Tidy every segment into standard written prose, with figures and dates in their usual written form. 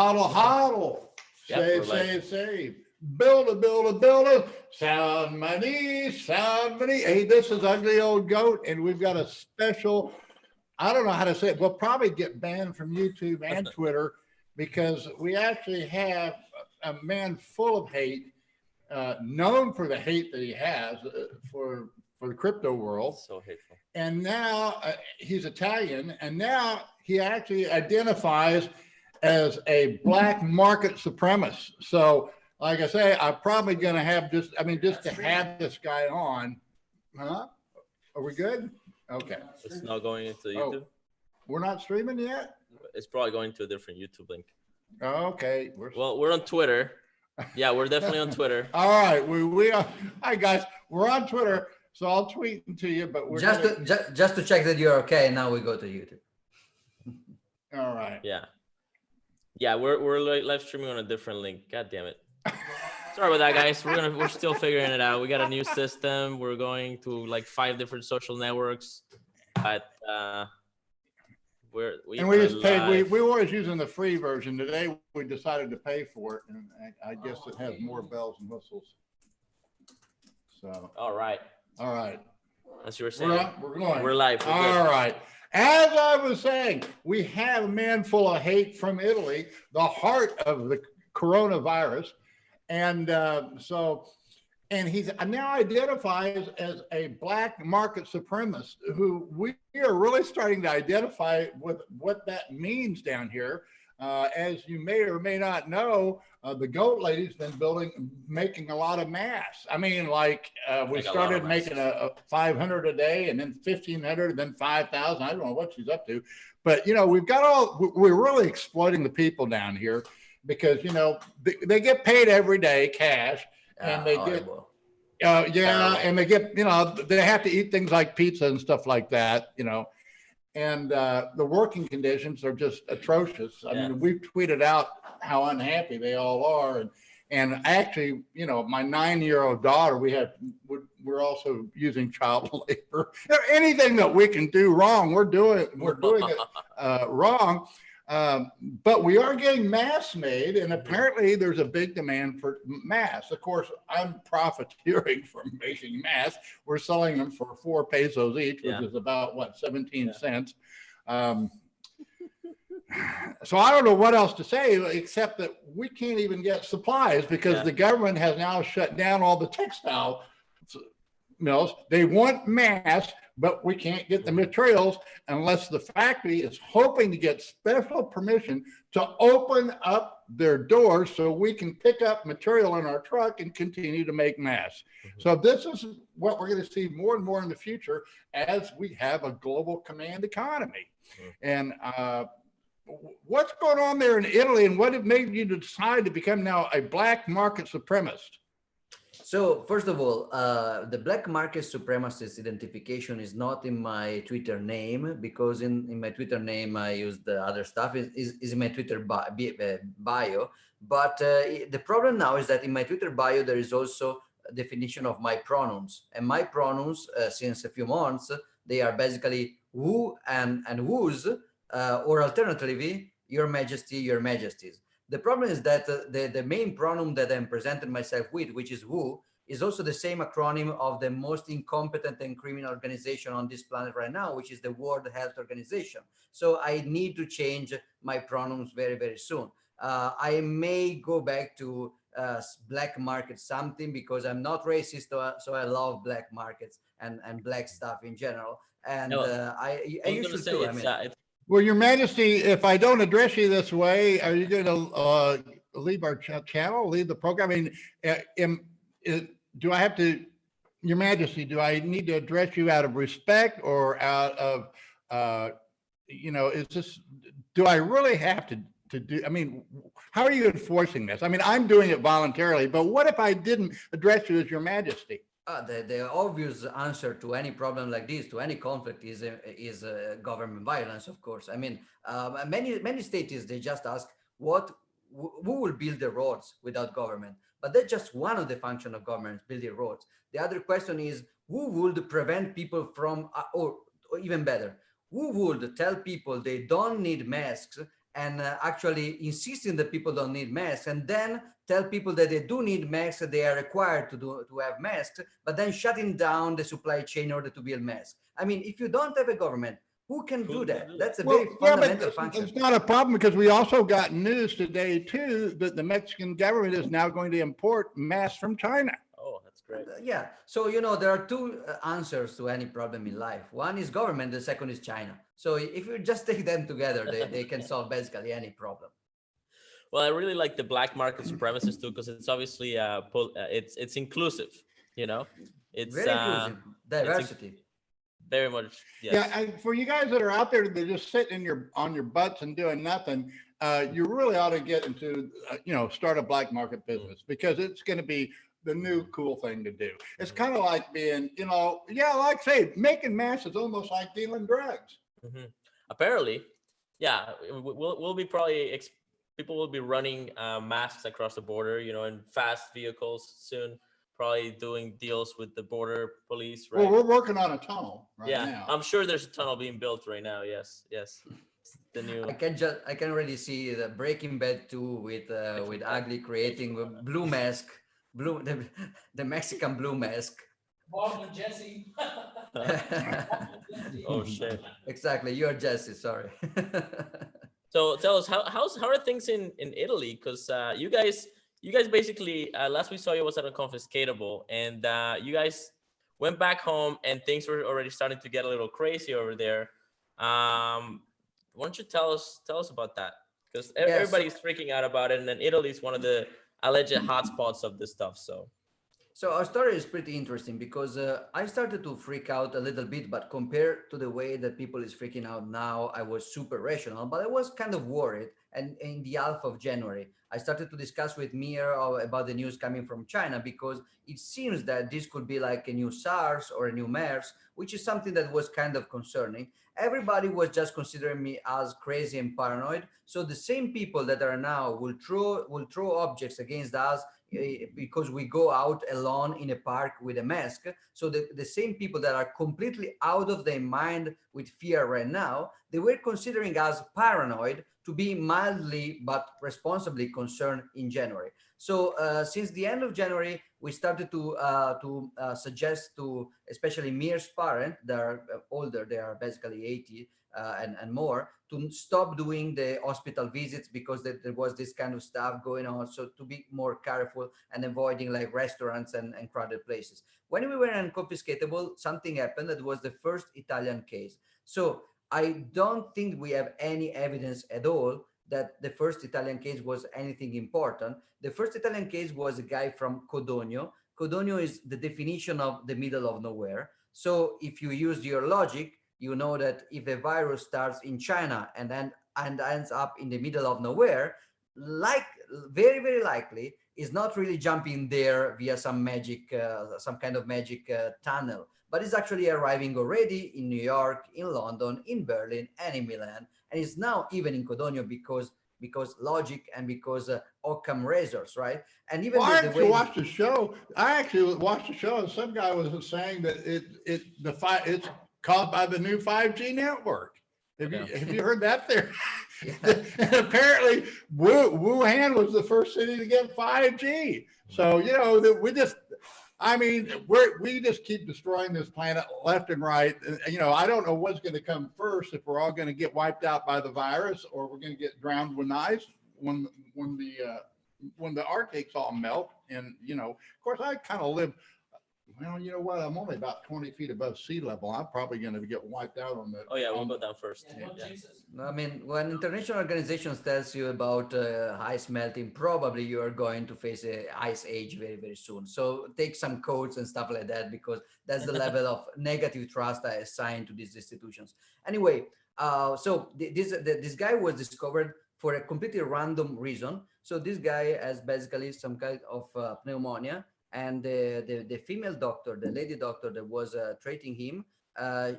Hodl, hodl. Yep, Say. Build a. Sound money. Hey, this is Ugly Old Goat, and we've got a special, I don't know how to say it. We'll probably get banned from YouTube and Twitter because we actually have a man full of hate, known for the hate that he has for the crypto world. So hateful. And now he's Italian, and now he actually identifies as a black market supremacist. So, like I say, I'm probably going to have just to have this guy on. Huh? Are we good? Okay. It's not going into YouTube. Oh, we're not streaming yet? It's probably going to a different YouTube link. Okay. Well, we're on Twitter. Yeah, we're definitely on Twitter. All right. We are. Hi, guys. We're on Twitter. So I'll tweet to you, but we're just to check that you're okay. Now we go to YouTube. All right. Yeah, we're live streaming on a different link. God damn it. Sorry about that, guys. We're still figuring it out. We got a new system. We're going to like 5 different social networks, but we just paid. We were always using the free version. Today we decided to pay for it, and I guess it has more bells and whistles. So. All right. As you were saying, we're going. We're live. All right. As I was saying, we have a man full of hate from Italy, the heart of the coronavirus. And and he's now identifies as a black market supremacist, who we are really starting to identify with what that means down here. As you may or may not know, the goat lady's been making a lot of masks. I mean, we started making a 500 a day, and then 1,500, then 5,000. I don't know what she's up to, but we're really exploiting the people down here because they get paid every day cash, and they get and they get they have to eat things like pizza and stuff like that, and the working conditions are just atrocious. I mean, we've tweeted out how unhappy they all are, and actually, my 9-year-old daughter, we're also using child labor. Anything that we can do wrong, we're doing it wrong. But we are getting masks made, and apparently there's a big demand for masks. Of course, I'm profiteering from making masks. We're selling them for 4 pesos each, which is about 17 cents. So I don't know what else to say except that we can't even get supplies because the government has now shut down all the textile mills. They want masks, but we can't get the materials unless the factory is hoping to get special permission to open up their doors so we can pick up material in our truck and continue to make masks. So this is what we're going to see more and more in the future as we have a global command economy. And what's going on there in Italy, and what made you decide to become now a black market supremacist? So first of all, the black market supremacist identification is not in my Twitter name, because in my Twitter name I use the other stuff. Is in my Twitter bio. But the problem now is that in my Twitter bio there is also a definition of my pronouns, and my pronouns since a few months, they are basically who and whose, or alternatively your majesty, your majesties. The problem is that the main pronoun that I'm presenting myself with, which is who, is also the same acronym of the most incompetent and criminal organization on this planet right now, which is the World Health Organization. So I need to change my pronouns very, very soon. I may go back to black market something, because I'm not racist, so I love black markets and black stuff in general. And I usually too. I mean, well, Your Majesty, if I don't address you this way, are you going to leave our channel, leave the program? I mean, do I have to, Your Majesty, do I need to address you out of respect or out of, is this, do I really have to do, I mean, how are you enforcing this? I mean, I'm doing it voluntarily, but what if I didn't address you as Your Majesty? The obvious answer to any problem like this, to any conflict, is government violence, of course. I mean, many states, they just ask who will build the roads without government, but that's just one of the functions of government, building roads. The other question is who would prevent people from, or even better, who would tell people they don't need masks and actually insisting that people don't need masks, and then tell people that they do need masks, that they are required to have masks, but then shutting down the supply chain in order to build masks. I mean, if you don't have a government, who can do that? That's a very yeah, but fundamental function. it's not a problem because we also got news today too that the Mexican government is now going to import masks from China. Oh, that's great. Yeah. So, there are two answers to any problem in life. One is government, the second is China. So if you just take them together, they can solve basically any problem. Well, I really like the black market supremacists too, because it's obviously it's inclusive. It's Very inclusive, diversity. Very much, yes. Yeah, and for you guys that are out there that just sitting on your butts and doing nothing, you really ought to get into start a black market business because it's going to be the new cool thing to do. It's kind of like being, like say, making masks is almost like dealing drugs. Apparently, yeah, we'll be probably people will be running masks across the border, in fast vehicles soon. Probably doing deals with the border police, right? Well, we're working on a tunnel right now. I'm sure there's a tunnel being built right now. Yes. The new. I can already see the Breaking Bad 2 with Ugly creating a blue mask, the Mexican blue mask. Bob and Jesse. Oh shit! Exactly, you're Jesse. Sorry. So tell us how are things in Italy? Because you guys basically last we saw you was at a confiscatable, and you guys went back home, and things were already starting to get a little crazy over there. Why don't you tell us about that? Because everybody's freaking out about it, and then Italy is one of the alleged hotspots of this stuff. So our story is pretty interesting because I started to freak out a little bit, but compared to the way that people is freaking out now, I was super rational, but I was kind of worried. And in the half of January, I started to discuss with Mir about the news coming from China because it seems that this could be like a new SARS or a new MERS, which is something that was kind of concerning. Everybody was just considering me as crazy and paranoid. So the same people that are now will throw objects against us because we go out alone in a park with a mask. So the same people that are completely out of their mind with fear right now, they were considering us paranoid to be mildly but responsibly concerned in January. So since the end of January, we started to suggest to, especially Mir's parents, that are older, they are basically 80 and more, to stop doing the hospital visits because there was this kind of stuff going on. So to be more careful and avoiding like restaurants and crowded places. When we were in confiscatable, something happened that was the first Italian case. So I don't think we have any evidence at all that the first Italian case was anything important. The first Italian case was a guy from Codogno. Codogno is the definition of the middle of nowhere. So if you use your logic, you know that if a virus starts in China and ends up in the middle of nowhere, like very, very likely is not really jumping there via some magic, some kind of magic tunnel, but it's actually arriving already in New York, in London, in Berlin, and in Milan, and it's now even in Codogno because logic and because Occam razors, right? And even I actually watched the show. And some guy was saying that it's caused by the new 5G network. Have you heard that there? And apparently Wuhan was the first city to get 5G. So that we just keep destroying this planet left and right. I don't know what's going to come first, if we're all going to get wiped out by the virus or we're going to get drowned with ice when the Arctics all melt. And of course, I kind of live. Well, you know what? I'm only about 20 feet above sea level. I'm probably going to get wiped out on that. Oh yeah, we'll go down first. I mean, when international organizations tells you about ice melting, probably you are going to face a ice age very, very soon. So take some codes and stuff like that, because that's the level of negative trust I assign to these institutions. Anyway, so this guy was discovered for a completely random reason. So this guy has basically some kind of pneumonia. And the female doctor, the lady doctor that was treating him,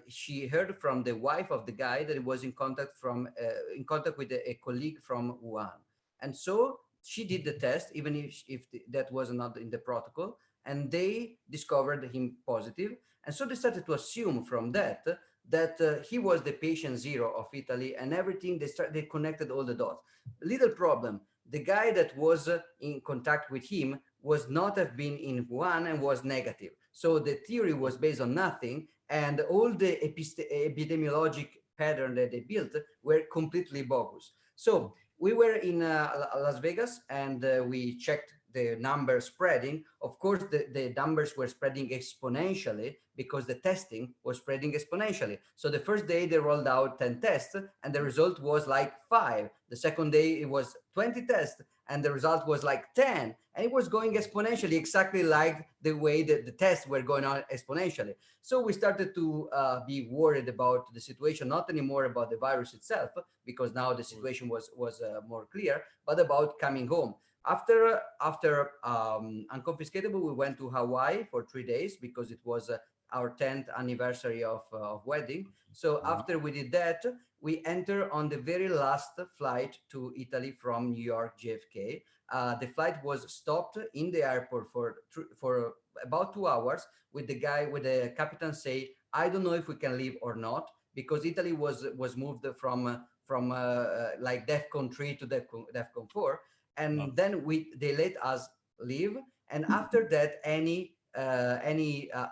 she heard from the wife of the guy that he was in contact with a colleague from Wuhan. And so she did the test, even if that was not in the protocol, and they discovered him positive. And so they started to assume from that that he was the patient zero of Italy, and everything they connected all the dots. Little problem: the guy that was in contact with him was not have been in Wuhan and was negative. So the theory was based on nothing, and all the epidemiologic pattern that they built were completely bogus. So we were in Las Vegas, and we checked the numbers spreading. Of course, the numbers were spreading exponentially because the testing was spreading exponentially. So the first day they rolled out 10 tests, and the result was like 5. The second day it was 20 tests, and the result was like 10. And it was going exponentially, exactly like the way that the tests were going on exponentially. So we started to be worried about the situation, not anymore about the virus itself, because now the situation was more clear, but about coming home. After Unconfiscatable, we went to Hawaii for 3 days because it was our 10th anniversary of wedding. So after we did that, we enter on the very last flight to Italy from New York JFK. The flight was stopped in the airport for about 2 hours with the captain say, I don't know if we can leave or not, because Italy was moved from like DEFCON 3 to DEFCON 4, and then they let us leave. And after that, any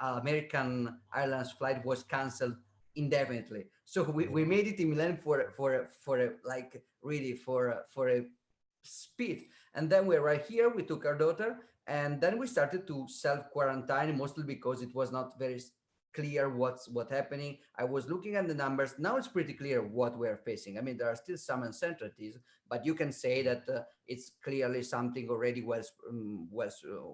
American Airlines flight was canceled indefinitely. So we made it in Milan for like really for a speed. And then we're right here. We took our daughter, and then we started to self quarantine, mostly because it was not very clear what's happening. I was looking at the numbers. Now it's pretty clear what we're facing. I mean, there are still some uncertainties, but you can say that it's clearly something already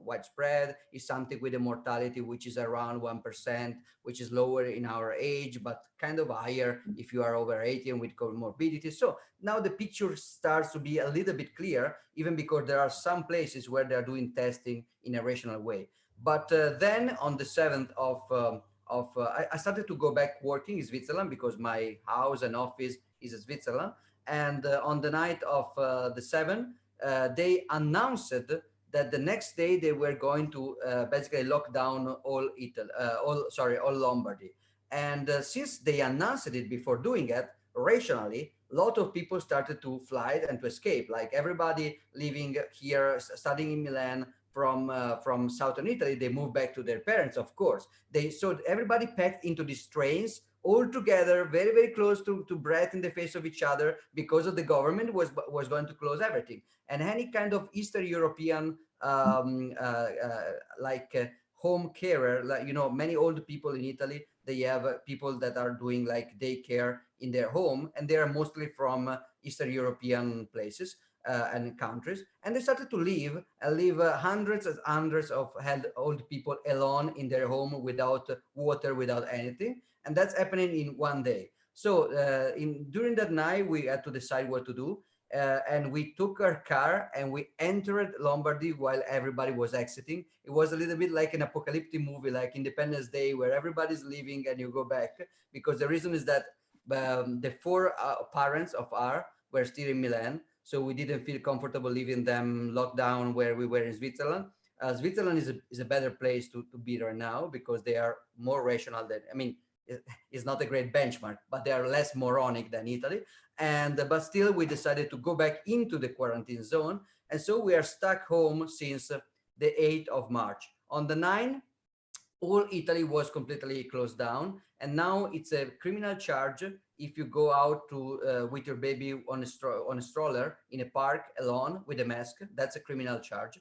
widespread. It's something with a mortality which is around 1%, which is lower in our age, but kind of higher if you are over 80 and with comorbidity. So now the picture starts to be a little bit clear, even because there are some places where they're doing testing in a rational way. But then on the 7th I started to go back working in Switzerland because my house and office is in Switzerland. And on the night of the 7th, they announced that the next day they were going to basically lock down all Italy, all Lombardy. And since they announced it before doing it, rationally, a lot of people started to fly and to escape. Like everybody living here, studying in Milan, from southern Italy, they moved back to their parents, of course. So everybody packed into these trains all together, very, very close to breath in the face of each other, because of the government was going to close everything. And any kind of Eastern European home carer, like, you know, many old people in Italy, they have people that are doing like daycare in their home, and they are mostly from Eastern European places and countries, and they started to leave hundreds and hundreds of old people alone in their home without water, without anything, and that's happening in one day. So during that night, we had to decide what to do, and we took our car and we entered Lombardy while everybody was exiting. It was a little bit like an apocalyptic movie, like Independence Day, where everybody's leaving and you go back, because the reason is that the 4 parents of ours were still in Milan. So we didn't feel comfortable leaving them locked down where we were in Switzerland. Switzerland is a better place to be right now, because they are more rational than, I mean, it's not a great benchmark, but they are less moronic than Italy. And but still, we decided to go back into the quarantine zone. And so we are stuck home since the 8th of March. On the 9th, all Italy was completely closed down, and now it's a criminal charge if you go out to with your baby on a stroller in a park alone with a mask. That's a criminal charge.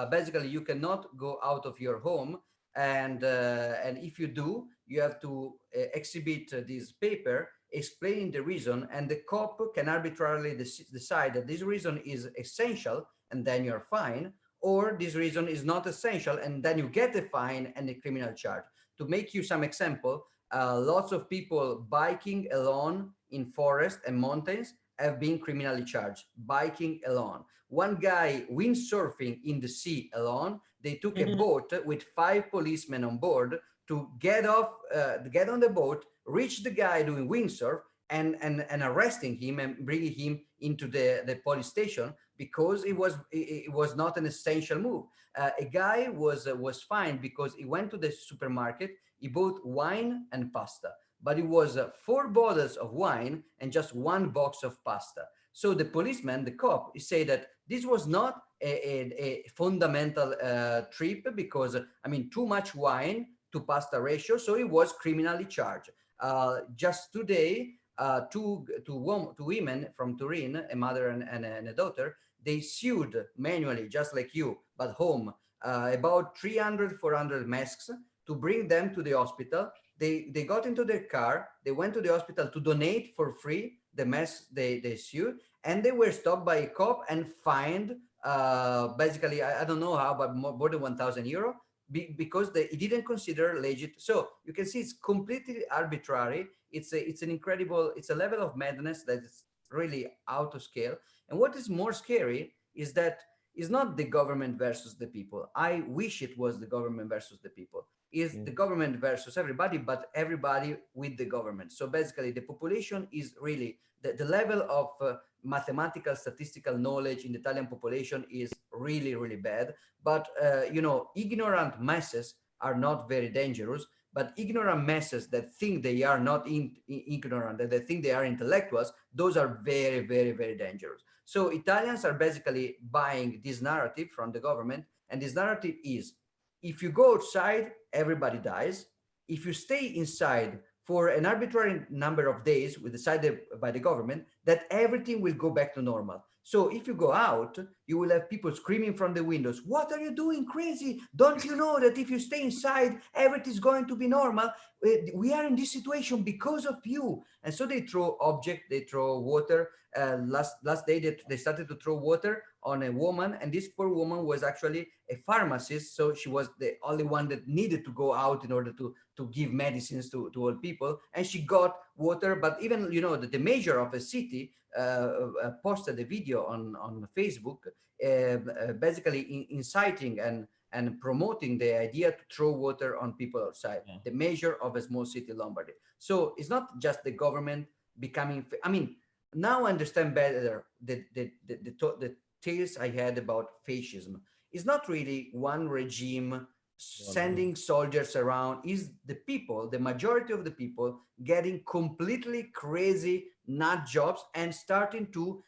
Basically, you cannot go out of your home, and if you do, you have to exhibit this paper explaining the reason, and the cop can arbitrarily decide that this reason is essential, and then you're fine, or this reason is not essential, and then you get a fine and a criminal charge. To make you some example, lots of people biking alone in forest and mountains have been criminally charged, biking alone. One guy windsurfing in the sea alone, they took a boat with 5 policemen on board to get on the boat, reach the guy doing windsurf, and arresting him and bringing him into the police station, because it was not an essential move. A guy was fined because he went to the supermarket, he bought wine and pasta. but it was 4 bottles of wine and just 1 box of pasta. So the policeman, the cop, he said that this was not a fundamental trip because, I mean, too much wine to pasta ratio, so it was criminally charged. Just today, two women from Turin, a mother and a daughter, they sued manually, just like you, but home, about 300, 400 masks to bring them to the hospital. They got into their car, they went to the hospital to donate for free the masks they sued, and they were stopped by a cop and fined, basically, I don't know how, but more than 1,000 euro, because it didn't consider legit. So you can see it's completely arbitrary. It's an incredible, it's a level of madness that is really out of scale. And what is more scary is that it's not the government versus the people. I wish it was the government versus the people. Is the government versus everybody, but everybody with the government. So basically, the population is really the level of mathematical statistical knowledge in the Italian population is really, really bad. But ignorant masses are not very dangerous. But ignorant masses that think they are not ignorant, that they think they are intellectuals, those are very, very, very dangerous. So Italians are basically buying this narrative from the government, and this narrative is: if you go outside, everybody dies. If you stay inside for an arbitrary number of days, decided by the government, that everything will go back to normal. So if you go out, you will have people screaming from the windows, "What are you doing, crazy? Don't you know that if you stay inside, everything is going to be normal? We are in this situation because of you." And so they throw objects, they throw water. Last day, they started to throw water on a woman, and this poor woman was actually a pharmacist, so she was the only one that needed to go out in order to give medicines to all people, and she got water. But even the mayor of a city posted a video on Facebook, basically inciting and promoting the idea to throw water on people outside. Yeah. The mayor of a small city, Lombardy. So it's not just the government becoming. I mean, now I understand better the tales I had about fascism. It's not really one regime sending soldiers around. Is the people, the majority of the people, getting completely crazy nut jobs and starting to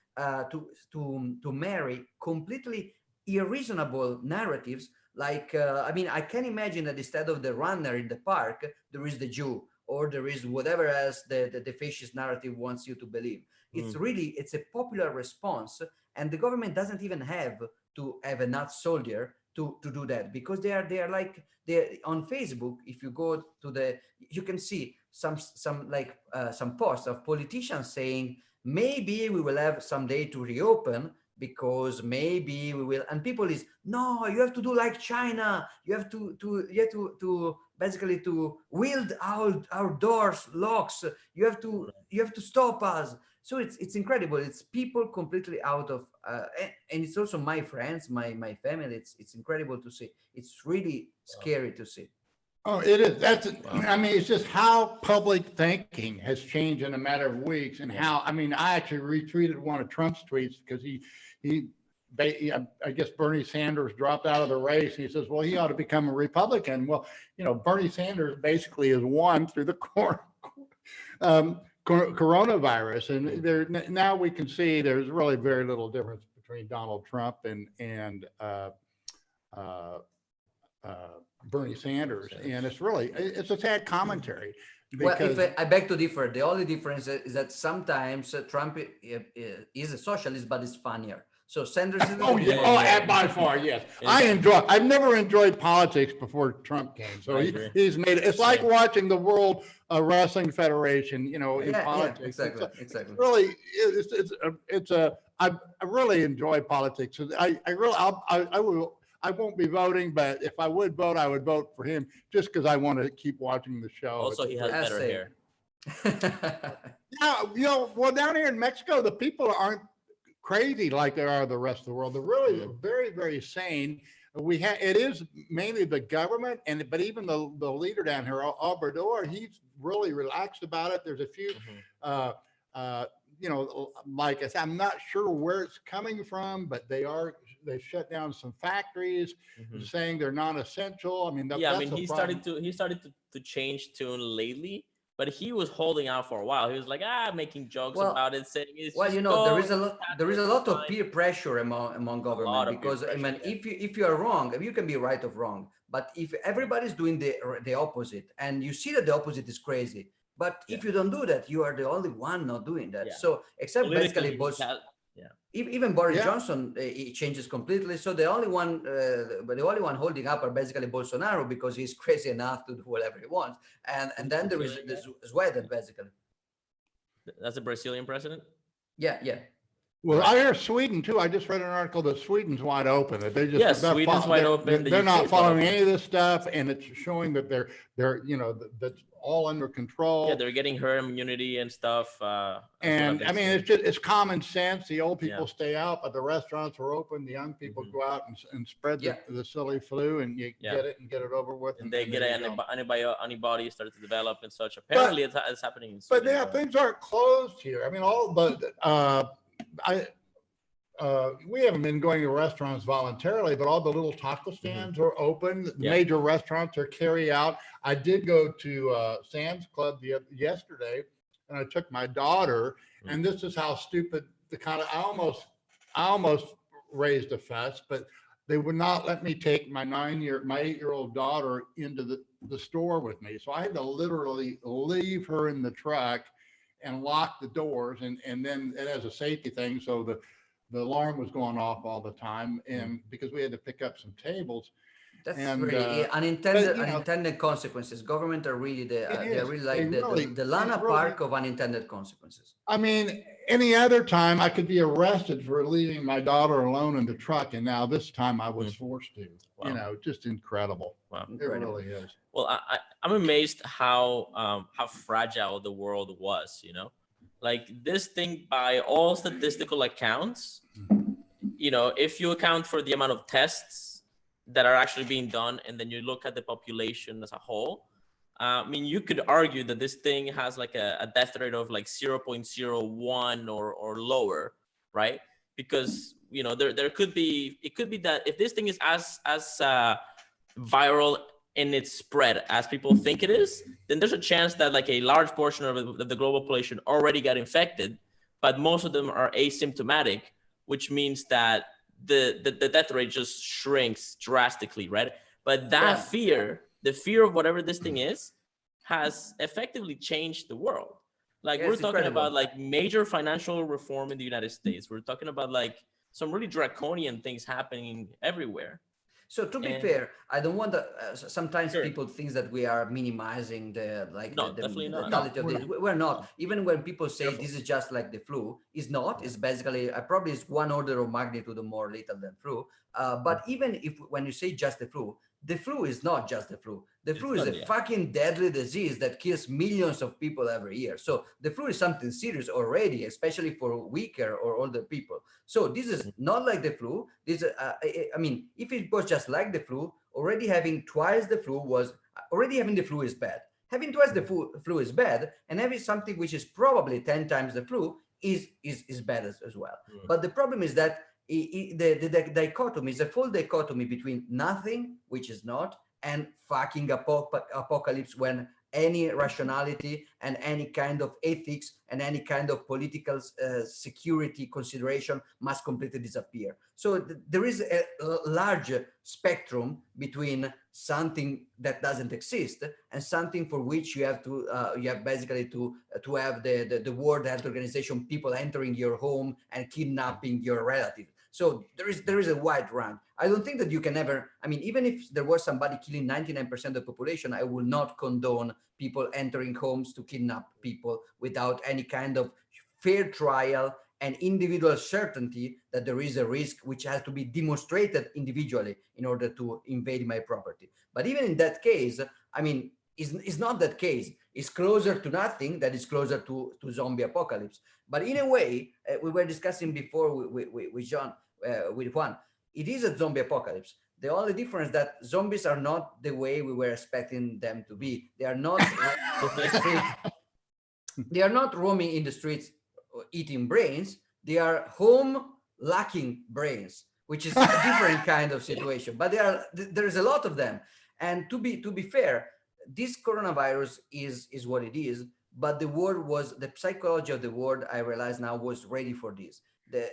marry completely irreasonable narratives. Like I mean, I can imagine that instead of the runner in the park, there is the Jew, or there is whatever else the fascist narrative wants you to believe. It's a popular response, and the government doesn't even have to have a nut soldier to do that, because they're like, they're on Facebook. If you go to you can see some some posts of politicians saying maybe we will have someday to reopen, because maybe we will, and people is, no, you have to do like China, you have to basically to wield our doors locks, you have to stop us. So it's incredible. It's people completely out of and it's also my friends, my family. It's incredible to see. It's really scary to see. Oh, it is. That's, Wow. I mean, it's just how public thinking has changed in a matter of weeks, and how, I mean, I actually retweeted one of Trump's tweets because I guess Bernie Sanders dropped out of the race. He says, well, he ought to become a Republican. Well, Bernie Sanders basically has won through the coronavirus, and now we can see there's really very little difference between Donald Trump and Bernie Sanders, and it's a sad commentary. Well, Because if I beg to differ, the only difference is that sometimes Trump is a socialist, but is funnier. So Sanders is oh yeah, oh, by far, yes. I've never enjoyed politics before Trump came. So he's made it's like watching the World Wrestling Federation, in politics. Exactly. It's really, I really enjoy politics. I won't be voting, but if I would vote, I would vote for him just because I want to keep watching the show. Also, he has better hair. Yeah, well, down here in Mexico, the people aren't crazy like they are the rest of the world. They're really very, very sane. It is mainly the government, but even the leader down here, Obrador, he's really relaxed about it. There's a few, like I said, I'm not sure where it's coming from, but they shut down some factories, saying they're non-essential. I mean, he started to change tune lately, but he was holding out for a while. He was like, making jokes Well, about it, saying it's well, just you know, there is go, a lot of peer pressure among a lot government, of peer because I pressure. mean, Yeah. if you are wrong, you can be right or wrong, but if everybody's doing the opposite, and you see that the opposite is crazy, but if you don't do that, you are the only one not doing that. Yeah. So except basically Politically, both. yeah. Even Boris Yeah. Johnson, it changes completely. So the only one holding up are basically Bolsonaro, because he's crazy enough to do whatever he wants. And then there is Sweden, basically. That's a Brazilian president. Yeah, yeah. Well, Right. I hear Sweden too. I just read an article that Sweden's wide open. That they just Yeah, Sweden's wide open. The They're UK not is wide following open. any of this stuff, and it's showing that they're that's all under control. Yeah, they're getting herd immunity and stuff. And I mean, it's common sense. The old people Yeah. stay out, but the restaurants are open. The young people Mhm. go out and spread the silly flu, and you Yeah. get it over with. And they get there you go. antibodies start to develop and such. Apparently, it's happening in But Sweden. yeah, things aren't closed here. I mean, we haven't been going to restaurants voluntarily, but all the little taco stands are open. The major restaurants are carry out. I did go to Sam's Club yesterday, and I took my daughter, and this is how stupid I almost raised a fuss, but they would not let me take my 8-year-old daughter into the store with me. So I had to literally leave her in the truck and lock the doors, and then it has a safety thing. So the alarm was going off all the time, and because we had to pick up some tables. That's And, really but, unintended consequences. Government are really they're really like the Lana Park of unintended consequences. I mean, any other time I could be arrested for leaving my daughter alone in the truck, and now this time I was forced to. Wow. Just incredible. Wow. It really is. Well, I'm amazed how fragile the world was. Like this thing, by all statistical accounts, if you account for the amount of tests that are actually being done, and then you look at the population as a whole, I mean, you could argue that this thing has like a death rate of like 0.01 or lower, right? Because there could be that if this thing is as viral in its spread as people think it is, then there's a chance that like a large portion of the global population already got infected, but most of them are asymptomatic, which means that the death rate just shrinks drastically, right? But that the fear of whatever this thing is, has effectively changed the world. Like we're talking about like major financial reform in the United States. We're talking about like some really draconian things happening everywhere. So to be fair, I don't want to. Sometimes people think that we are minimizing the lethality of this. We're not. Even when people say this is just like the flu, it's not. It's basically probably it's 1 order of magnitude more lethal than flu. But even when you say just the flu is not just the flu. The flu is a fucking deadly disease that kills millions of people every year. So the flu is something serious already, especially for weaker or older people. So this is not like the flu. This, I mean, if it was just like the flu, already having twice the flu having the flu is bad. Having twice the flu is bad, and having something which is probably 10 times the flu is bad as well. But the problem is that the dichotomy is a full dichotomy between nothing, which is not, and fucking apocalypse, when any rationality and any kind of ethics and any kind of political security consideration must completely disappear. So there is a large spectrum between something that doesn't exist and something for which you have basically to have the World Health Organization people entering your home and kidnapping your relatives. So there is a wide range. I don't think that you can ever, I mean, even if there was somebody killing 99% of the population, I will not condone people entering homes to kidnap people without any kind of fair trial and individual certainty that there is a risk which has to be demonstrated individually in order to invade my property. But even in that case, I mean, it's not that case. It's closer to nothing, that is closer to zombie apocalypse. But in a way, we were discussing before with John, with Juan, it is a zombie apocalypse. The only difference that zombies are not the way we were expecting them to be. They are not they are not roaming in the streets eating brains. They are home lacking brains, which is a different kind of situation. But there is a lot of them. And to be fair, this coronavirus is what it is, but the psychology of the world, I realize now, was ready for this.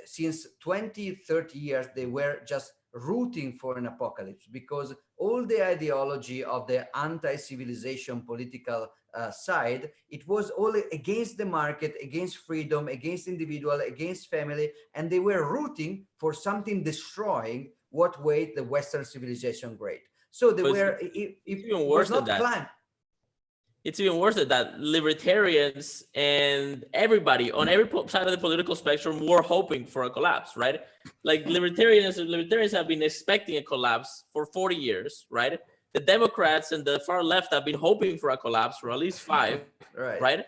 Since 20, 30 years, they were just rooting for an apocalypse, because all the ideology of the anti-civilization political side, it was all against the market, against freedom, against individual, against family, and they were rooting for something destroying what made the Western civilization great. So they But were, it's if even was worse than not that. climb. It's even worse than that. Libertarians and everybody on every side of the political spectrum were hoping for a collapse, right? Like libertarians have been expecting a collapse for 40 years, right? The Democrats and the far left have been hoping for a collapse for at least 5, right?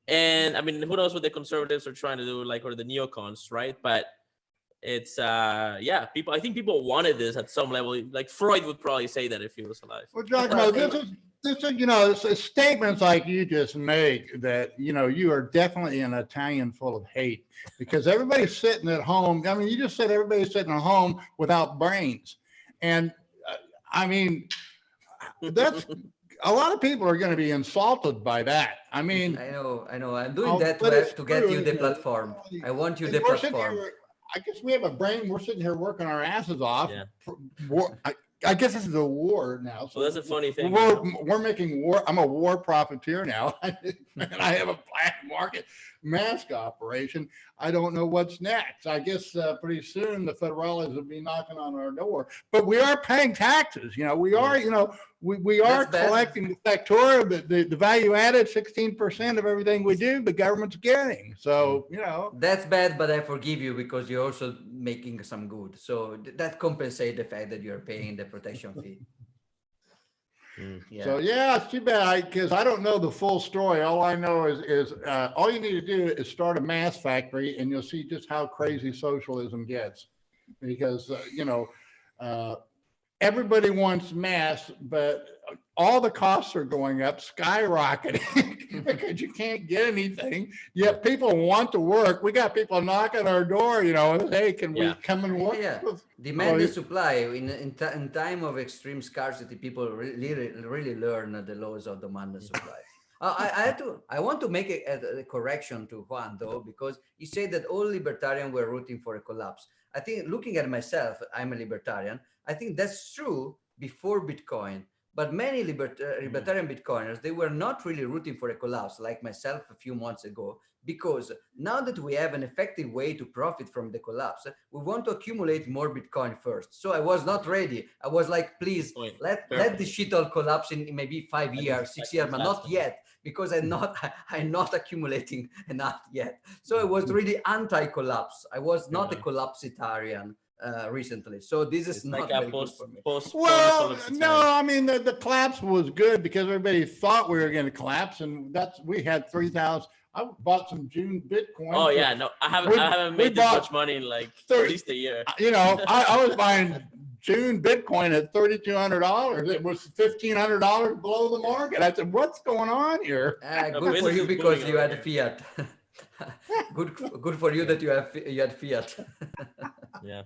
And I mean, who knows what the conservatives are trying to do, like, or the neocons, right? But it's yeah, I think people wanted this at some level. Like Freud would probably say that if he was alive. Well, Giacomo, this is, it's statements like you just make that, you are definitely an Italian full of hate, because everybody's sitting at home. I mean, you just said everybody's sitting at home without brains. And I mean, that's a lot of people are going to be insulted by that. I mean, I know. I'm doing that but it's to get true, you the platform. I want you and the we're sitting platform. here, I guess we have a brain. We're sitting here working our asses off. Yeah. I guess this is a war now. So Well, that's a funny thing. We're making war. I'm a war profiteer now, and I have a black market mask operation. I don't know what's next. I guess pretty soon the federales will be knocking on our door. But we are paying taxes. We are. We are collecting the factor, the value added 16% of everything we do. The government's getting. So that's bad, but I forgive you because you're also making some good. So that compensates the fact that you're paying the protection fee. Yeah. So it's too bad because I don't know the full story. All I know is all you need to do is start a mass factory, and you'll see just how crazy socialism gets. Because everybody wants mass, but all the costs are going up, skyrocketing, because you can't get anything. Yet people want to work. We got people knocking our door, hey, can we come and work? Yeah. Demand and supply. In time of extreme scarcity, people really learn the laws of demand and supply. I want to make a correction to Juan, though, because he said that all libertarians were rooting for a collapse. I think, looking at myself, I'm a libertarian. I think that's true before Bitcoin, but many libertarian Bitcoiners, they were not really rooting for a collapse, like myself a few months ago, because now that we have an effective way to profit from the collapse, we want to accumulate more Bitcoin first. So I was not ready. I was like, please, let the shit all collapse in maybe 5 years, 6 years, but not yet, because I'm not accumulating enough yet. So I was really anti-collapse. I was not a collapsitarian recently. So this is not very good for me. Well, no, I mean the collapse was good because everybody thought we were going to collapse, and we had 3,000. I bought some June Bitcoin. Oh yeah, no, I haven't made this much money in like 30, at least a year. I was buying June Bitcoin at $3,200. It was $1,500 below the market. I said, "What's going on here?" Good for you because you had fiat. good for you that you had fiat. Yeah.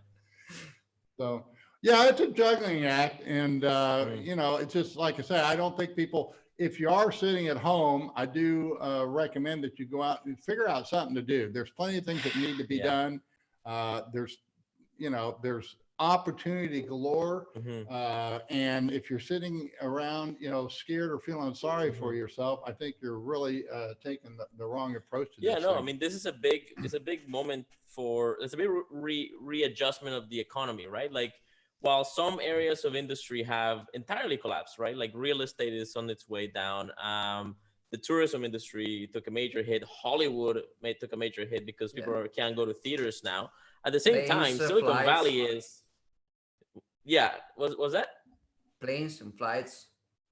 So it's a juggling act, and it's just like I said. I don't think people. If you are sitting at home, I do recommend that you go out and figure out something to do. There's plenty of things that need to be done. There's opportunity galore. And if you're sitting around, scared or feeling sorry for yourself, I think you're really taking the wrong approach to this. Yeah, no, I mean, it's a big moment it's a big readjustment of the economy, right? Like, while some areas of industry have entirely collapsed, right? Like real estate is on its way down. The tourism industry took a major hit. Hollywood took a major hit because people can't go to theaters now. At the same time, Silicon Valley is, was that? Planes and flights.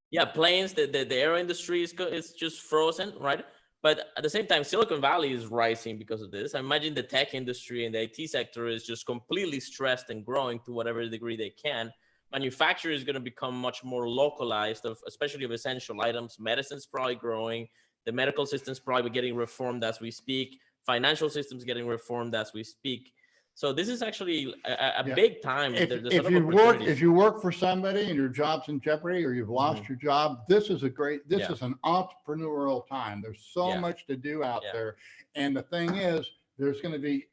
Yeah, planes, the air industry is just frozen, right? But at the same time, Silicon Valley is rising because of this. I imagine the tech industry and the IT sector is just completely stressed and growing to whatever degree they can. Manufacturing is going to become much more localized, especially of essential items. Medicine's probably growing. The medical system's probably getting reformed as we speak. Financial systems getting reformed as we speak. So this is actually a Yeah. big time. There's a If lot of you work, opportunities. if you work for somebody and your job's in jeopardy or you've lost your job, this is Yeah. is an entrepreneurial time. There's so Yeah. much to do out Yeah. there. And the thing is, there's going to be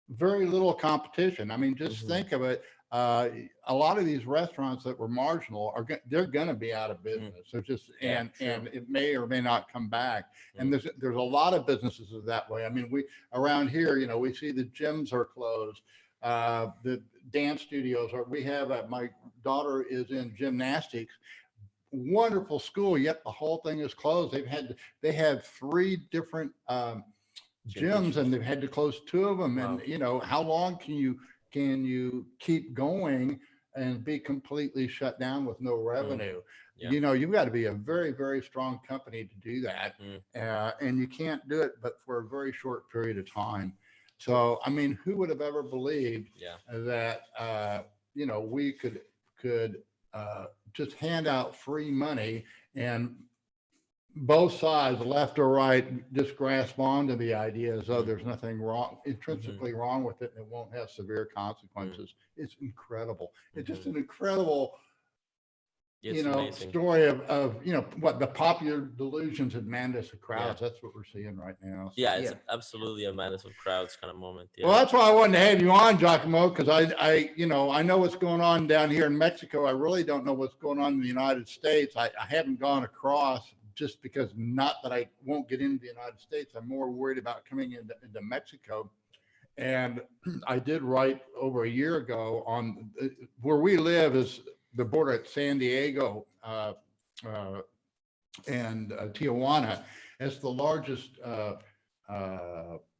very little competition. I mean, just think of it. A lot of these restaurants that were marginal they're going to be out of business. So just Yeah, and it may or may not come back. And Mm. there's a lot of businesses that way. I mean, we around here, we see the gyms are closed. The dance studios are. We have my daughter is in gymnastics. Wonderful school, yet the whole thing is closed. They have three different gyms and they've had to close two of them. Wow. And how long can you keep going and be completely shut down with no revenue? Yeah. You've got to be a very, very strong company to do that. And you can't do it but for a very short period of time. So I mean, who would have ever believed that we could just hand out free money and both sides, left or right, just grasp onto the idea as though there's nothing wrong, intrinsically wrong with it, and it won't have severe consequences. It's incredible. It's just an incredible, It's amazing. story of what the popular delusions and madness of crowds. That's what we're seeing right now. So. Yeah, it's absolutely a madness of crowds kind of moment. Yeah. Well, that's why I wanted to have you on, Giacomo, because I know what's going on down here in Mexico. I really don't know what's going on in the United States. I haven't gone across just because, not that I won't get into the United States. I'm more worried about coming into Mexico. And I did write over a year ago on where we live is the border at San Diego and Tijuana. It's the largest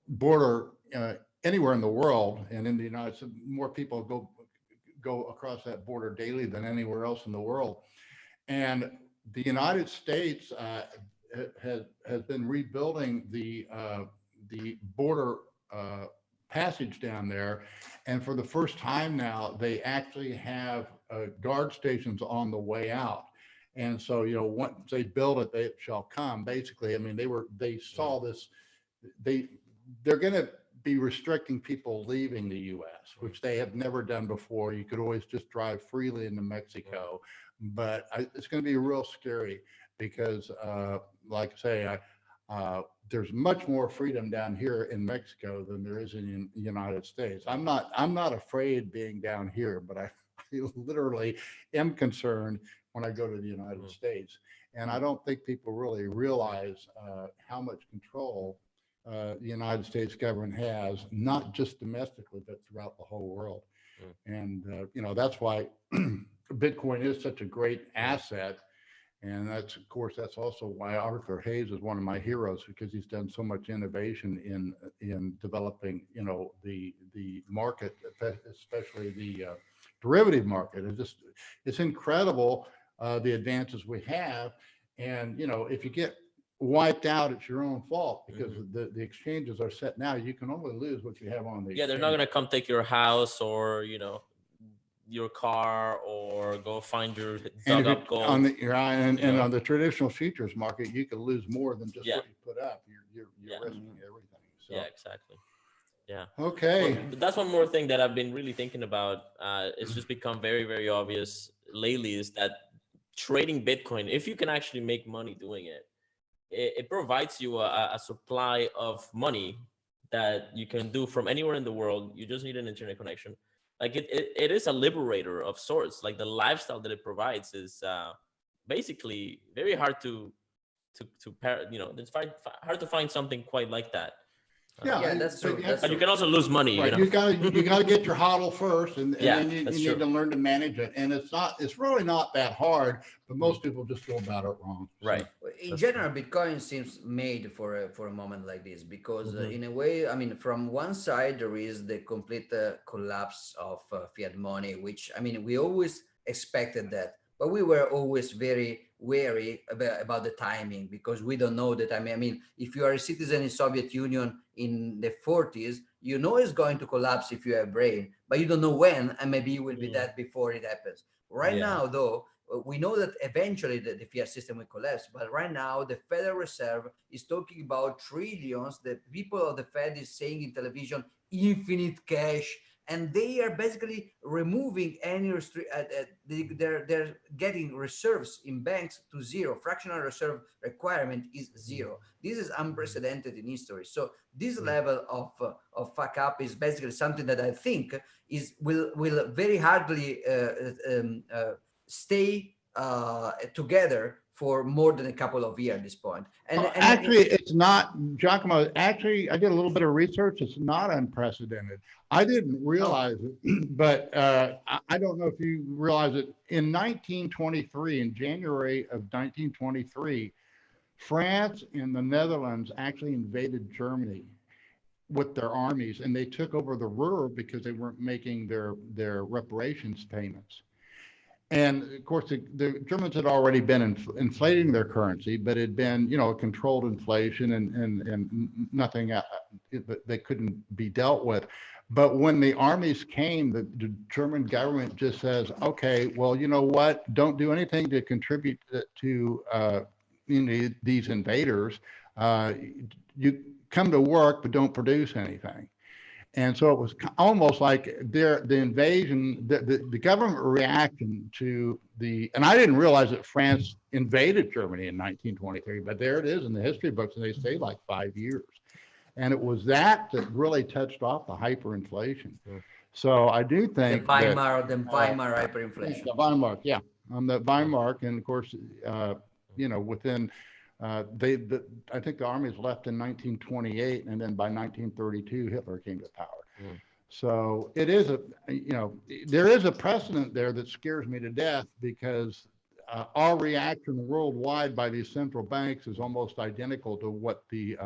border anywhere in the world, and in the United States, more people go across that border daily than anywhere else in the world. And the United States has been rebuilding the border passage down there, and for the first time now, they actually have guard stations on the way out. And so, once they build it, they shall come. Basically, I mean, they saw this. They're going to be restricting people leaving the U.S., which they have never done before. You could always just drive freely into Mexico, but it's going to be real scary because, like I say, there's much more freedom down here in Mexico than there is in the United States. I'm not afraid being down here, but I literally am concerned when I go to the United States. And I don't think people really realize how much control the United States government has, not just domestically, but throughout the whole world. And, that's why Bitcoin is such a great asset. And that's also why Arthur Hayes is one of my heroes, because he's done so much innovation in developing, the market, especially the derivative market. It's incredible the advances we have. And, if you get wiped out, it's your own fault, because the exchanges are set now. You can only lose what you have on the exchange. They're not going to come take your house or, your car, or go find your dug up gold. On the traditional futures market, you can lose more than just what you put up. You're risking everything. So. Yeah, exactly. Yeah. Okay. Well, that's one more thing that I've been really thinking about. It's just become very, very obvious lately, is that trading Bitcoin, if you can actually make money doing it, it provides you a supply of money that you can do from anywhere in the world. You just need an internet connection. Like it is a liberator of sorts. Like the lifestyle that it provides is basically very hard to pair. It's hard to find something quite like that. Yeah, that's true. But you can also lose money. Right. You gotta get your hodl first, and then you need to learn to manage it. And it's really not that hard, but most people just go about it wrong. Right. So. In general, Bitcoin seems made for a moment like this, because in a way, I mean, from one side there is the complete collapse of fiat money, which, I mean, we always expected that, but we were always very wary about the timing, because we don't know that. I mean, if you are a citizen in Soviet Union in the 40s, it's going to collapse if you have brain, but you don't know when, and maybe you will be dead before it happens. Right now, though, we know that eventually the fiat system will collapse, but right now the Federal Reserve is talking about trillions. The people of the Fed is saying in television infinite cash, and they are basically removing any they're getting reserves in banks to zero. Fractional reserve requirement is zero. This is unprecedented in history. So this level of fuck up is basically something that I think is will very hardly stay together for more than a couple of years at this point. And Actually, it's not, Giacomo. Actually, I did a little bit of research. It's not unprecedented. I didn't realize it, but I don't know if you realize it. In 1923, in January of 1923, France and the Netherlands actually invaded Germany with their armies, and they took over the Ruhr because they weren't making their reparations payments. And of course, the Germans had already been inflating their currency, but it had been, a controlled inflation, and nothing that couldn't be dealt with. But when the armies came, the German government just says, okay, well, you know what? Don't do anything to contribute to these invaders. You come to work, but don't produce anything. And so it was almost like the invasion, the government reaction to and I didn't realize that France invaded Germany in 1923, but there it is in the history books, and they say like 5 years. And it was that really touched off the hyperinflation. So I do think the Weimar hyperinflation. The Weimar, yeah, on the Weimar, and of course, within I think the armies left in 1928, and then by 1932, Hitler came to power. So it is there is a precedent there that scares me to death, because our reaction worldwide by these central banks is almost identical to what the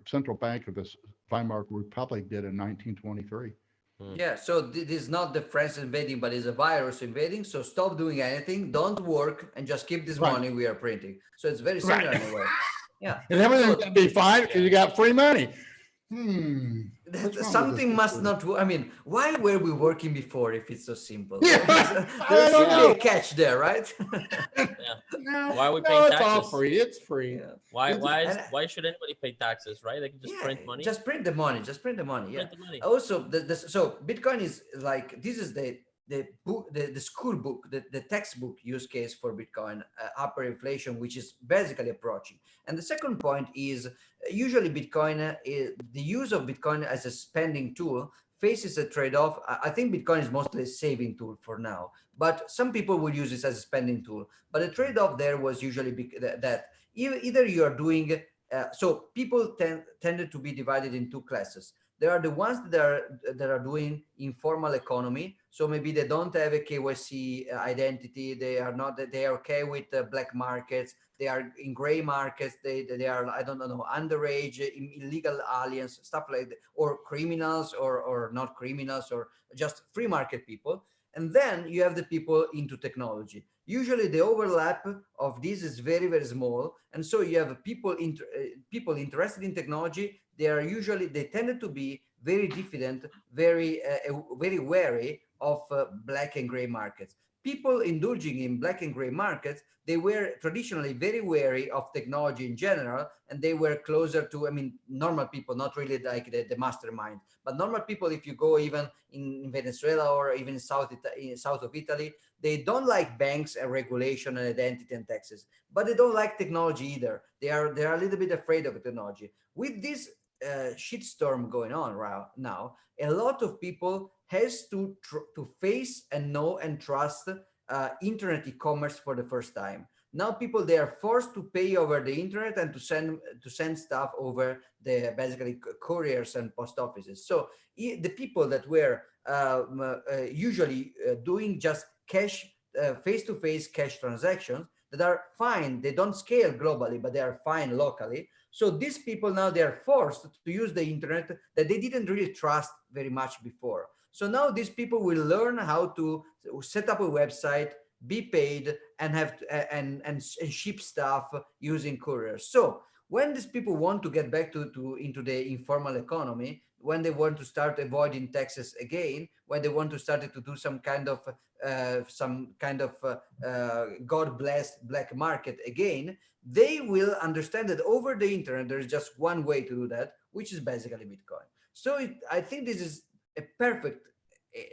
Central Bank of the Weimar Republic did in 1923. Yeah, so this is not the France invading, but it's a virus invading. So stop doing anything, don't work, and just keep this money we are printing. So it's very similar in a way. Yeah. And everything's going to be fine because you got free money. Something must not. I mean, why were we working before if it's so simple? Yeah. There should be a catch there, right? No, Why are we paying it's all taxes? free. It's free. Yeah. Why should anybody pay taxes, right? They can just print money. Just print the money. Just print the money. Yeah. Print the money. Also, so Bitcoin is like, this is the book, the school book, the textbook use case for Bitcoin, hyperinflation, which is basically approaching. And the second point is usually Bitcoin, the use of Bitcoin as a spending tool faces a trade-off. I think Bitcoin is mostly a saving tool for now, but some people will use this as a spending tool. But the trade-off there was usually that either you are doing, so people tended to be divided in two classes. There are the ones that are doing informal economy. So maybe they don't have a KYC identity. They are okay with black markets. They are in gray markets. They are, I don't know, underage, illegal aliens, stuff like that, or criminals or not criminals, or just free market people. And then you have the people into technology. Usually the overlap of this is very, very small. And so you have people interested in technology. They tended to be very diffident, very wary of black and gray markets. People indulging in black and gray markets, they were traditionally very wary of technology in general, and they were closer to, normal people, not really like the mastermind, but normal people. If you go even in Venezuela or even in south of Italy, they don't like banks and regulation and identity and taxes, but they don't like technology either. They are a little bit afraid of technology. With this shitstorm going on right now, a lot of people has to face and know and trust internet e-commerce for the first time. Now people, they are forced to pay over the internet and to send stuff over the basically couriers and post offices. So the people that were usually doing just cash, face-to-face cash transactions that are fine, they don't scale globally, but they are fine locally. So these people now, they are forced to use the internet that they didn't really trust very much before. So now these people will learn how to set up a website, be paid, and have and ship stuff using couriers. So when these people want to get back into the informal economy, when they want to start avoiding taxes again, when they want to start to do some kind of God blessed black market again, they will understand that over the internet there is just one way to do that, which is basically Bitcoin. So I think this is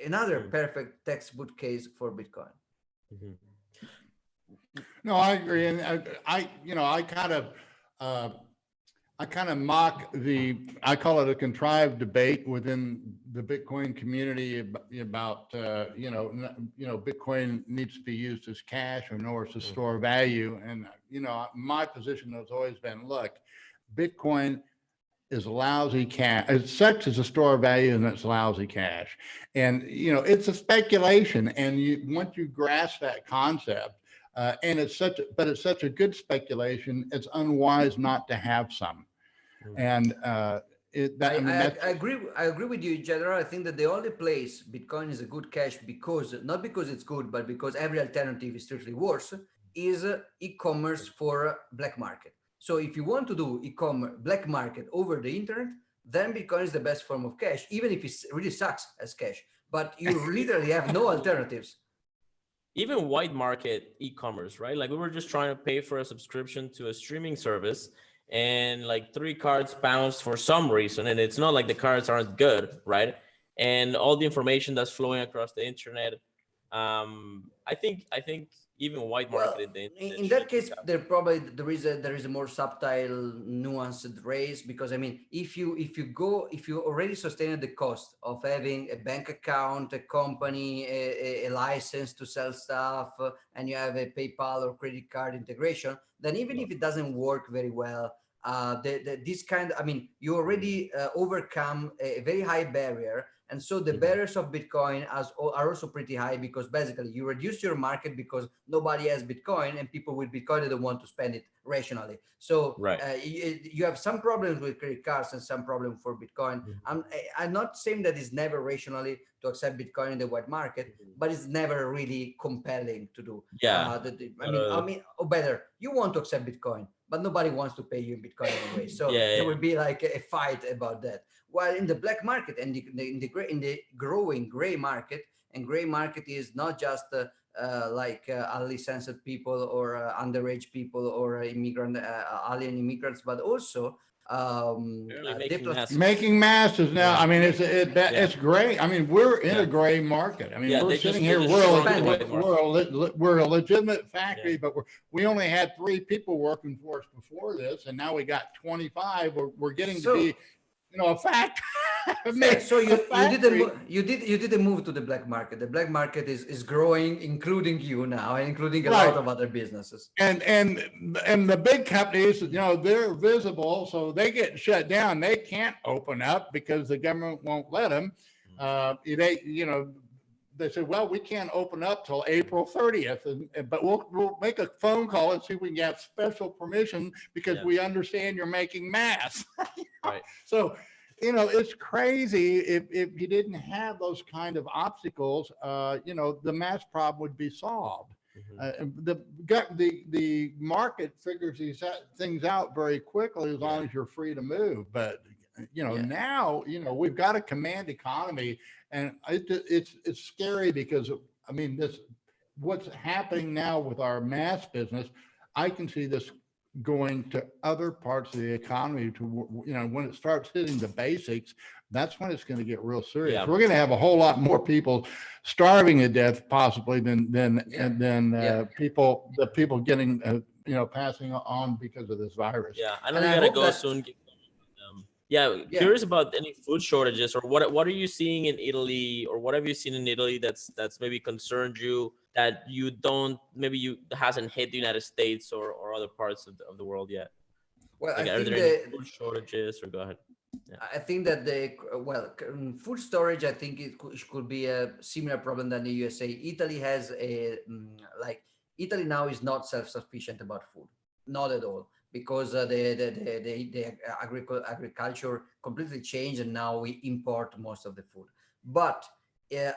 another perfect textbook case for Bitcoin. Mhm. No, I agree, and you know, uh, I kind of mock I call it a contrived debate within the Bitcoin community about, you know, Bitcoin needs to be used as cash or nor as a store of value. And, you know, my position has always been, look, Bitcoin is lousy cash. It's such as a store of value and it's lousy cash. And, you know, it's a speculation. And once you grasp that concept, and it's such a good speculation, it's unwise not to have some. And I mean, that's I agree. I agree with you in general. I think that the only place Bitcoin is a good cash because not because it's good, but because every alternative is strictly worse, is e-commerce for black market. So if you want to do e-commerce black market over the internet, then Bitcoin is the best form of cash, even if it really sucks as cash. But you literally have no alternatives. Even white market e-commerce, right? Like we were just trying to pay for a subscription to a streaming service, and like 3 cards bounced for some reason, and it's not like the cards aren't good, right? And all the information that's flowing across the internet, I think even white Well, market in the internet in should that case, there is a more subtle, nuanced race because I mean, if you already sustain the cost of having a bank account, a company, a license to sell stuff, and you have a PayPal or credit card integration, then even if it doesn't work very well, this kind, I mean, you already overcome a very high barrier. And so the barriers of Bitcoin are also pretty high because basically you reduce your market because nobody has Bitcoin and people with Bitcoin they don't want to spend it rationally. So right. you have some problems with credit cards and some problem for Bitcoin. I'm not saying that it's never rationally to accept Bitcoin in the white market, but it's never really compelling to do. Yeah. Or better, you want to accept Bitcoin, but nobody wants to pay you in Bitcoin anyway. So Yeah, there yeah. will be like a fight about that. While in the black market and in the growing gray market, and gray market is not just unlicensed people or underage people or immigrant alien immigrants, but also Really making masses. making masses now. Yeah. I mean, Yeah. it's great. I mean, we're in Yeah. a gray market. I mean, Yeah, we're they sitting just here. destroyed the expanding. white market. We're a legitimate factory, Yeah. but we only had 3 people working for us before this, and now we got 25. We're getting to be, you know, a factory. So a factory. you did a move to the black market. The black market is growing, including you now, and including a Right. lot of other businesses. And the big companies, you know, they're visible, so they get shut down. They can't open up because the government won't let them. You know, they said, well, we can't open up till April 30th, but we'll make a phone call and see if we can get special permission because we understand you're making masks. Right. So, you know, it's crazy if you didn't have those kind of obstacles, you know, the mass problem would be solved. The market figures these things out very quickly as long as you're free to move. But you know, now you know we've got a command economy, and it's scary because I mean what's happening now with our mass business. I can see this going to other parts of the economy to, you know, when it starts hitting the basics, that's when it's going to get real serious. Yeah. We're going to have a whole lot more people starving to death possibly than people getting, you know, passing on because of this virus. Yeah, I know And you I gotta hope go that soon. Curious about any food shortages or what are you seeing in Italy, or what have you seen in Italy that's maybe concerned you that you don't maybe you hasn't hit the United States or other parts of the world yet? well, Like, I are think there any food shortages? Or go ahead. I think that food storage. I think it could be a similar problem than the USA. Italy has Italy now is not self-sufficient about food, not at all, because agriculture completely changed, and now we import most of the food. But